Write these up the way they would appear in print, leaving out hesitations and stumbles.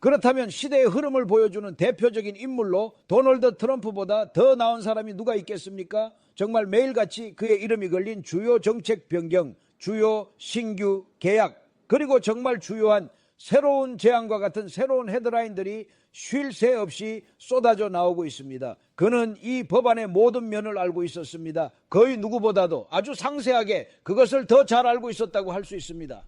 그렇다면 시대의 흐름을 보여주는 대표적인 인물로 도널드 트럼프보다 더 나은 사람이 누가 있겠습니까? 정말 매일같이 그의 이름이 걸린 주요 정책 변경, 주요 신규 계약, 그리고 정말 주요한 새로운 제안과 같은 새로운 헤드라인들이 쉴 새 없이 쏟아져 나오고 있습니다. 그는 이 법안의 모든 면을 알고 있었습니다. 거의 누구보다도 아주 상세하게 그것을 더 잘 알고 있었다고 할 수 있습니다.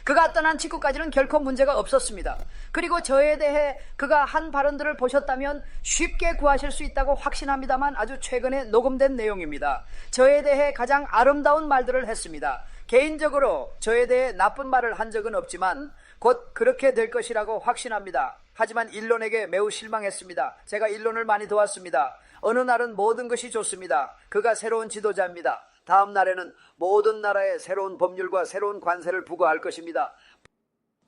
그가 떠난 직후까지는 결코 문제가 없었습니다. 그리고 저에 대해 그가 한 발언들을 보셨다면 쉽게 구하실 수 있다고 확신합니다만 아주 최근에 녹음된 내용입니다. 저에 대해 가장 아름다운 말들을 했습니다. 개인적으로 저에 대해 나쁜 말을 한 적은 없지만 곧 그렇게 될 것이라고 확신합니다. 하지만 일론에게 매우 실망했습니다. 제가 일론을 많이 도왔습니다. 어느 날은 모든 것이 좋습니다. 그가 새로운 지도자입니다. 다음 날에는 모든 나라에 새로운 법률과 새로운 관세를 부과할 것입니다.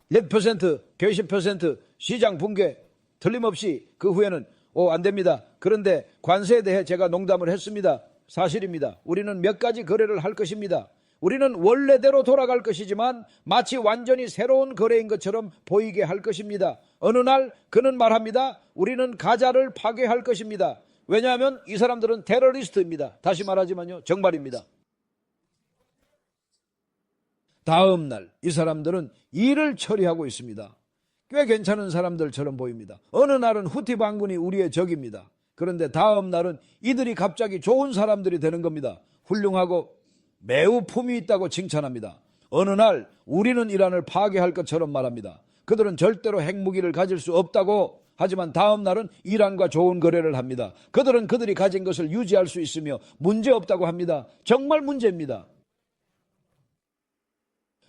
몇 퍼센트, 몇십 퍼센트 시장 붕괴 틀림없이 그 후에는 안 됩니다. 그런데 관세에 대해 제가 농담을 했습니다. 사실입니다. 우리는 몇 가지 거래를 할 것입니다. 우리는 원래대로 돌아갈 것이지만 마치 완전히 새로운 거래인 것처럼 보이게 할 것입니다. 어느 날 그는 말합니다. 우리는 가자를 파괴할 것입니다. 왜냐하면 이 사람들은 테러리스트입니다. 다시 말하지만요, 정말입니다. 다음 날 이 사람들은 일을 처리하고 있습니다. 꽤 괜찮은 사람들처럼 보입니다. 어느 날은 후티 반군이 우리의 적입니다. 그런데 다음 날은 이들이 갑자기 좋은 사람들이 되는 겁니다. 훌륭하고 매우 품위 있다고 칭찬합니다. 어느 날 우리는 이란을 파괴할 것처럼 말합니다. 그들은 절대로 핵무기를 가질 수 없다고, 하지만 다음 날은 이란과 좋은 거래를 합니다. 그들은 그들이 가진 것을 유지할 수 있으며 문제없다고 합니다. 정말 문제입니다.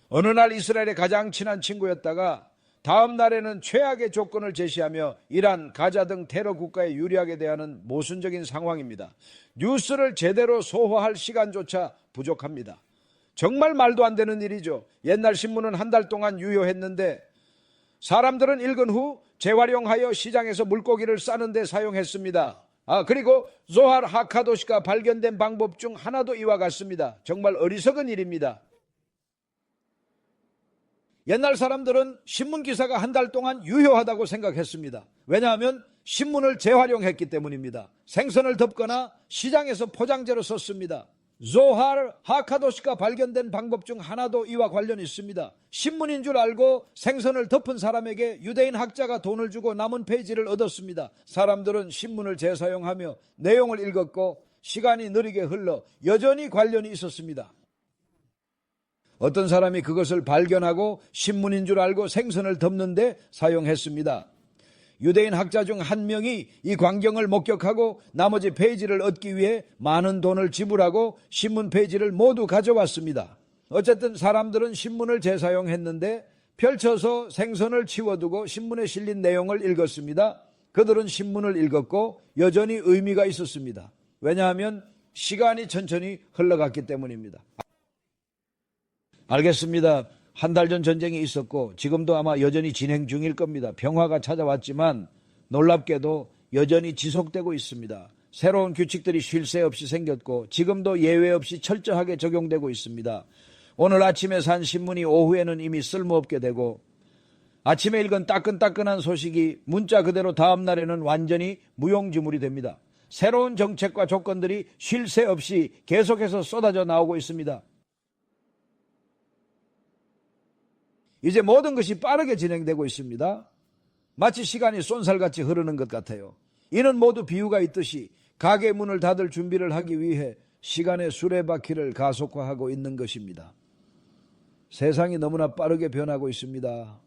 어느 날 이스라엘의 가장 친한 친구였다가 다음 날에는 최악의 조건을 제시하며 이란, 가자 등 테러 국가에 유리하게 대하는 모순적인 상황입니다. 뉴스를 제대로 소화할 시간조차 부족합니다. 정말 말도 안 되는 일이죠. 옛날 신문은 한 달 동안 유효했는데 사람들은 읽은 후 재활용하여 시장에서 물고기를 싸는 데 사용했습니다. 그리고 조할 하카도시가 발견된 방법 중 하나도 이와 같습니다. 정말 어리석은 일입니다. 옛날 사람들은 신문 기사가 한 달 동안 유효하다고 생각했습니다. 왜냐하면 신문을 재활용했기 때문입니다. 생선을 덮거나 시장에서 포장재로 썼습니다. 조할 하카도시가 발견된 방법 중 하나도 이와 관련이 있습니다. 신문인 줄 알고 생선을 덮은 사람에게 유대인 학자가 돈을 주고 남은 페이지를 얻었습니다. 사람들은 신문을 재사용하며 내용을 읽었고 시간이 느리게 흘러 여전히 관련이 있었습니다. 어떤 사람이 그것을 발견하고 신문인 줄 알고 생선을 덮는데 사용했습니다. 유대인 학자 중 한 명이 이 광경을 목격하고 나머지 페이지를 얻기 위해 많은 돈을 지불하고 신문 페이지를 모두 가져왔습니다. 어쨌든 사람들은 신문을 재사용했는데 펼쳐서 생선을 치워두고 신문에 실린 내용을 읽었습니다. 그들은 신문을 읽었고 여전히 의미가 있었습니다. 왜냐하면 시간이 천천히 흘러갔기 때문입니다. 알겠습니다. 한 달 전 전쟁이 있었고 지금도 아마 여전히 진행 중일 겁니다. 평화가 찾아왔지만 놀랍게도 여전히 지속되고 있습니다. 새로운 규칙들이 쉴 새 없이 생겼고 지금도 예외 없이 철저하게 적용되고 있습니다. 오늘 아침에 산 신문이 오후에는 이미 쓸모없게 되고 아침에 읽은 따끈따끈한 소식이 문자 그대로 다음 날에는 완전히 무용지물이 됩니다. 새로운 정책과 조건들이 쉴 새 없이 계속해서 쏟아져 나오고 있습니다. 이제 모든 것이 빠르게 진행되고 있습니다. 마치 시간이 쏜살같이 흐르는 것 같아요. 이는 모두 비유가 있듯이 가게 문을 닫을 준비를 하기 위해 시간의 수레바퀴를 가속화하고 있는 것입니다. 세상이 너무나 빠르게 변하고 있습니다.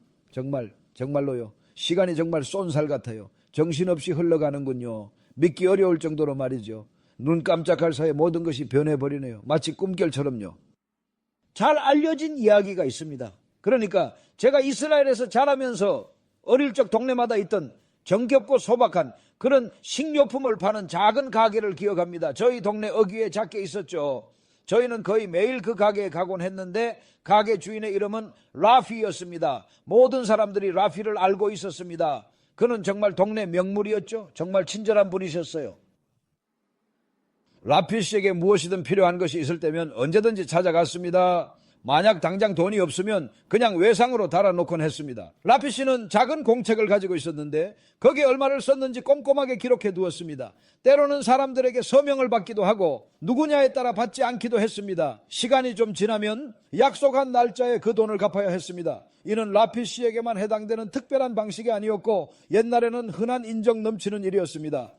정말로요. 시간이 정말 쏜살 같아요. 정신없이 흘러가는군요. 믿기 어려울 정도로 말이죠. 눈 깜짝할 사이에 모든 것이 변해버리네요. 마치 꿈결처럼요. 잘 알려진 이야기가 있습니다. 그러니까 제가 이스라엘에서 자라면서 어릴 적 동네마다 있던 정겹고 소박한 그런 식료품을 파는 작은 가게를 기억합니다. 저희 동네 어귀에 작게 있었죠. 저희는 거의 매일 그 가게에 가곤 했는데 가게 주인의 이름은 라피였습니다. 모든 사람들이 라피를 알고 있었습니다. 그는 정말 동네 명물이었죠. 정말 친절한 분이셨어요. 라피 씨에게 무엇이든 필요한 것이 있을 때면 언제든지 찾아갔습니다. 만약 당장 돈이 없으면 그냥 외상으로 달아놓곤 했습니다. 라피 씨는 작은 공책을 가지고 있었는데 거기에 얼마를 썼는지 꼼꼼하게 기록해 두었습니다. 때로는 사람들에게 서명을 받기도 하고 누구냐에 따라 받지 않기도 했습니다. 시간이 좀 지나면 약속한 날짜에 그 돈을 갚아야 했습니다. 이는 라피 씨에게만 해당되는 특별한 방식이 아니었고 옛날에는 흔한 인정 넘치는 일이었습니다.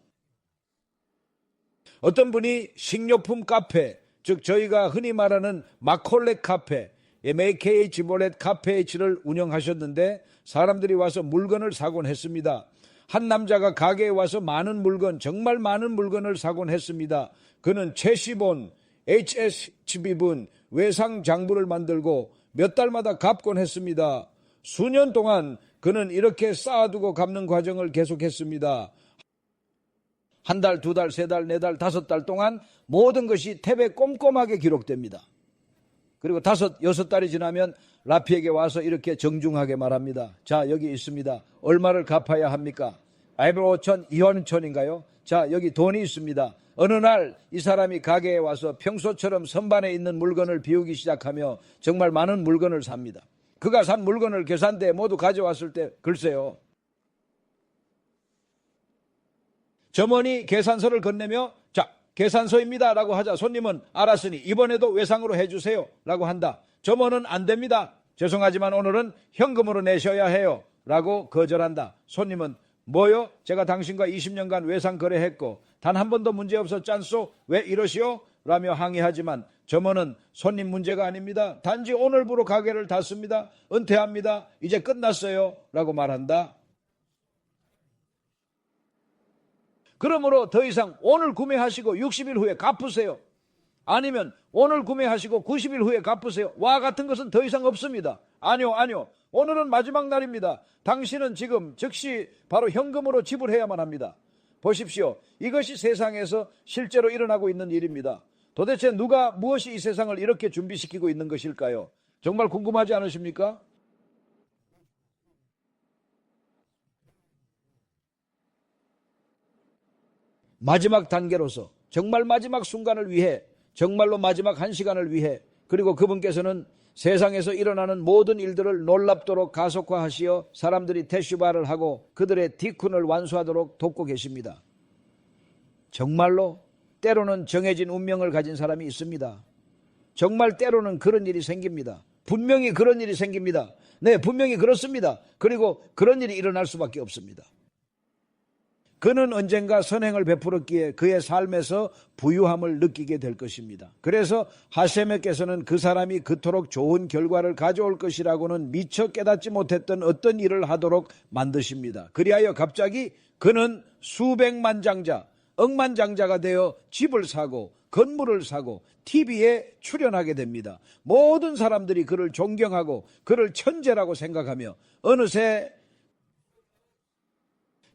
어떤 분이 식료품 카페, 즉 저희가 흔히 말하는 마콜렛 카페, MAKH 몰렛 카페H를 운영하셨는데 사람들이 와서 물건을 사곤 했습니다. 한 남자가 가게에 와서 많은 물건, 정말 많은 물건을 사곤 했습니다. 그는 채시본, HSB분, 외상 장부를 만들고 몇 달마다 갚곤 했습니다. 수년 동안 그는 이렇게 쌓아두고 갚는 과정을 계속했습니다. 한 달, 두 달, 세 달, 네 달, 다섯 달 동안 모든 것이 탭에 꼼꼼하게 기록됩니다. 그리고 다섯, 여섯 달이 지나면 라피에게 와서 이렇게 정중하게 말합니다. 자, 여기 있습니다. 얼마를 갚아야 합니까? 5천, 2원천인가요? 자, 여기 돈이 있습니다. 어느 날 이 사람이 가게에 와서 평소처럼 선반에 있는 물건을 비우기 시작하며 정말 많은 물건을 삽니다. 그가 산 물건을 계산대에 모두 가져왔을 때 글쎄요. 점원이 계산서를 건네며 자, 계산서입니다 라고 하자 손님은 알았으니 이번에도 외상으로 해주세요 라고 한다. 점원은 안 됩니다. 죄송하지만 오늘은 현금으로 내셔야 해요 라고 거절한다. 손님은 뭐요? 제가 당신과 20년간 외상 거래했고 단 한 번도 문제 없었잖소? 왜 이러시오? 라며 항의하지만 점원은 손님 문제가 아닙니다. 단지 오늘부로 가게를 닫습니다. 은퇴합니다. 이제 끝났어요 라고 말한다. 그러므로 더 이상 오늘 구매하시고 60일 후에 갚으세요. 아니면 오늘 구매하시고 90일 후에 갚으세요. 와 같은 것은 더 이상 없습니다. 아니요. 오늘은 마지막 날입니다. 당신은 지금 즉시 바로 현금으로 지불해야만 합니다. 보십시오. 이것이 세상에서 실제로 일어나고 있는 일입니다. 도대체 누가 무엇이 이 세상을 이렇게 준비시키고 있는 것일까요? 정말 궁금하지 않으십니까? 마지막 단계로서 정말 마지막 순간을 위해 정말로 마지막 한 시간을 위해 그리고 그분께서는 세상에서 일어나는 모든 일들을 놀랍도록 가속화하시어 사람들이 테슈바를 하고 그들의 디쿤을 완수하도록 돕고 계십니다. 정말로 때로는 정해진 운명을 가진 사람이 있습니다. 정말 때로는 그런 일이 생깁니다. 분명히 그런 일이 생깁니다. 네, 분명히 그렇습니다. 그리고 그런 일이 일어날 수밖에 없습니다. 그는 언젠가 선행을 베풀었기에 그의 삶에서 부유함을 느끼게 될 것입니다. 그래서 하셈에께서는 그 사람이 그토록 좋은 결과를 가져올 것이라고는 미처 깨닫지 못했던 어떤 일을 하도록 만드십니다. 그리하여 갑자기 그는 수백만장자, 억만장자가 되어 집을 사고 건물을 사고 TV에 출연하게 됩니다. 모든 사람들이 그를 존경하고 그를 천재라고 생각하며 어느새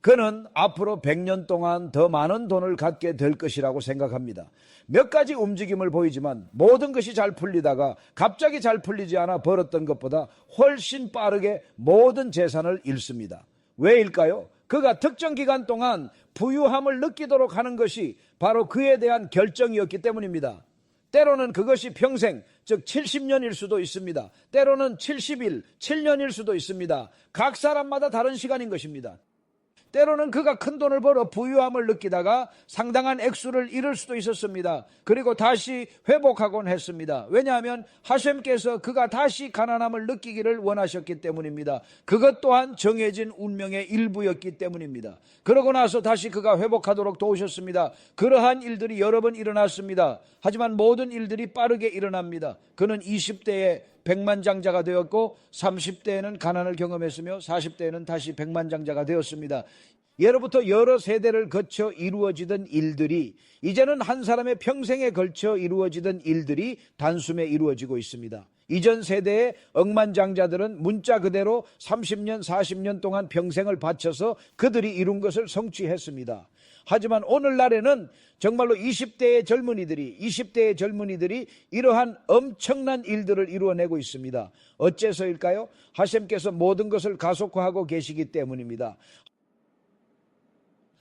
그는 앞으로 100년 동안 더 많은 돈을 갖게 될 것이라고 생각합니다. 몇 가지 움직임을 보이지만 모든 것이 잘 풀리다가 갑자기 잘 풀리지 않아 벌었던 것보다 훨씬 빠르게 모든 재산을 잃습니다. 왜일까요? 그가 특정 기간 동안 부유함을 느끼도록 하는 것이 바로 그에 대한 결정이었기 때문입니다. 때로는 그것이 평생, 즉 70년일 수도 있습니다. 때로는 70일, 7년일 수도 있습니다. 각 사람마다 다른 시간인 것입니다. 때로는 그가 큰 돈을 벌어 부유함을 느끼다가 상당한 액수를 잃을 수도 있었습니다. 그리고 다시 회복하곤 했습니다. 왜냐하면 하셈께서 그가 다시 가난함을 느끼기를 원하셨기 때문입니다. 그것 또한 정해진 운명의 일부였기 때문입니다. 그러고 나서 다시 그가 회복하도록 도우셨습니다. 그러한 일들이 여러 번 일어났습니다. 하지만 모든 일들이 빠르게 일어납니다. 그는 20대에 백만장자가 되었고 30대에는 가난을 경험했으며 40대에는 다시 백만장자가 되었습니다. 예로부터 여러 세대를 거쳐 이루어지던 일들이 이제는 한 사람의 평생에 걸쳐 이루어지던 일들이 단숨에 이루어지고 있습니다. 이전 세대의 억만장자들은 문자 그대로 30년, 40년 동안 평생을 바쳐서 그들이 이룬 것을 성취했습니다. 하지만 오늘날에는 정말로 20대의 젊은이들이 이러한 엄청난 일들을 이루어내고 있습니다. 어째서일까요? 하셈께서 모든 것을 가속화하고 계시기 때문입니다.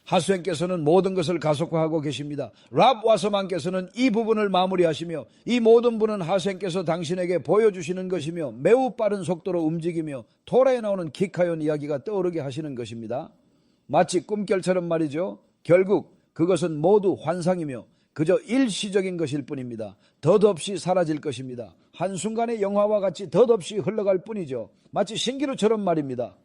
하수행께서는 모든 것을 가속화하고 계십니다. 랍 와서만께서는 이 부분을 마무리하시며 이 모든 분은 하수행께서 당신에게 보여주시는 것이며 매우 빠른 속도로 움직이며 토라에 나오는 기카온 이야기가 떠오르게 하시는 것입니다. 마치 꿈결처럼 말이죠. 결국 그것은 모두 환상이며 그저 일시적인 것일 뿐입니다. 덧없이 사라질 것입니다. 한순간의 영화와 같이 덧없이 흘러갈 뿐이죠. 마치 신기루처럼 말입니다.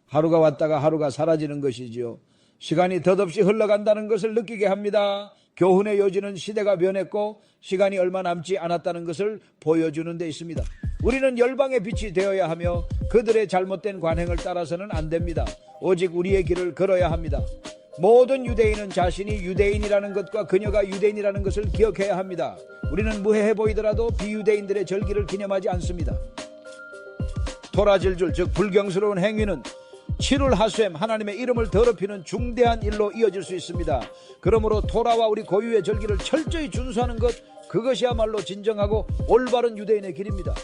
하루가 왔다가 하루가 사라지는 것이지요. 시간이 덧없이 흘러간다는 것을 느끼게 합니다. 교훈의 요지는 시대가 변했고 시간이 얼마 남지 않았다는 것을 보여주는 데 있습니다. 우리는 열방의 빛이 되어야 하며 그들의 잘못된 관행을 따라서는 안 됩니다. 오직 우리의 길을 걸어야 합니다. 모든 유대인은 자신이 유대인이라는 것과 그녀가 유대인이라는 것을 기억해야 합니다. 우리는 무해해 보이더라도 비유대인들의 절기를 기념하지 않습니다. 토라질줄 즉 불경스러운 행위는 7월 하수엠 하나님의 이름을 더럽히는 중대한 일로 이어질 수 있습니다. 그러므로 토라와 우리 고유의 절기를 철저히 준수하는 것, 그것이야말로 진정하고 올바른 유대인의 길입니다.